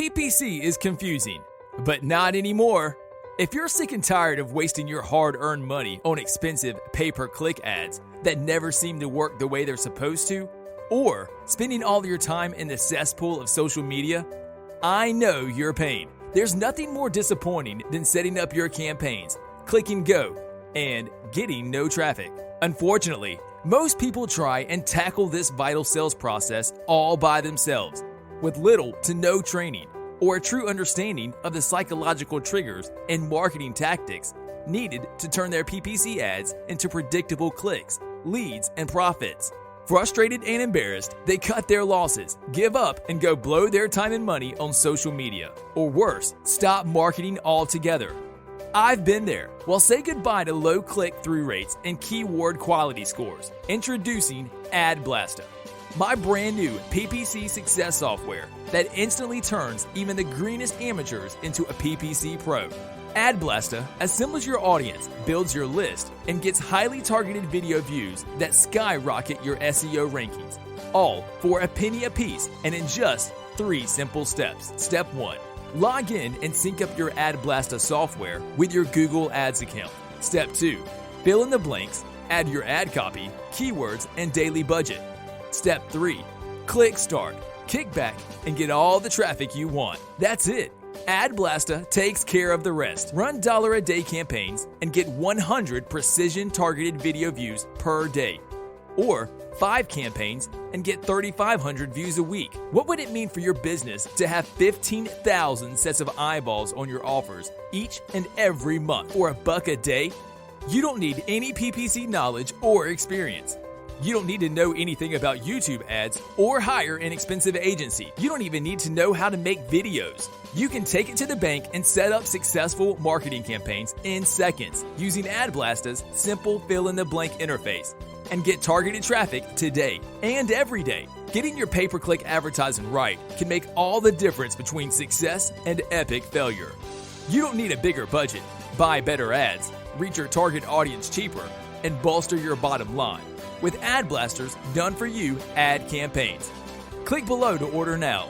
PPC is confusing, but not anymore. If you're sick and tired of wasting your hard-earned money on expensive pay-per-click ads that never seem to work the way they're supposed to, or spending all your time in the cesspool of social media, I know your pain. There's nothing more disappointing than setting up your campaigns, clicking go, and getting no traffic. Unfortunately, most people try and tackle this vital sales process all by themselves, with little to no training or a true understanding of the psychological triggers and marketing tactics needed to turn their PPC ads into predictable clicks, leads, and profits. Frustrated and embarrassed, they cut their losses, give up, and go blow their time and money on social media. Or worse, stop marketing altogether. I've been there. Well, say goodbye to low click-through rates and keyword quality scores. Introducing AdBlasta, my brand new PPC success software that instantly turns even the greenest amateurs into a PPC pro. AdBlasta assembles your audience, builds your list, and gets highly targeted video views that skyrocket your SEO rankings, all for a penny a piece and in just 3 simple steps. Step 1. Log in and sync up your AdBlasta software with your Google Ads account. Step 2. Fill in the blanks, add your ad copy, keywords, and daily budget. Step 3. Click Start, kick back, and get all the traffic you want. That's it. AdBlasta takes care of the rest. Run $1-a-day campaigns and get 100 precision targeted video views per day. Or 5 campaigns and get 3,500 views a week. What would it mean for your business to have 15,000 sets of eyeballs on your offers each and every month for $1 a day? You don't need any PPC knowledge or experience. You don't need to know anything about YouTube ads or hire an expensive agency. You don't even need to know how to make videos. You can take it to the bank and set up successful marketing campaigns in seconds using AdBlasta's simple fill-in-the-blank interface and get targeted traffic today and every day. Getting your pay-per-click advertising right can make all the difference between success and epic failure. You don't need a bigger budget, buy better ads, reach your target audience cheaper, and bolster your bottom line with AdBlasta's done-for-you ad campaigns. Click below to order now.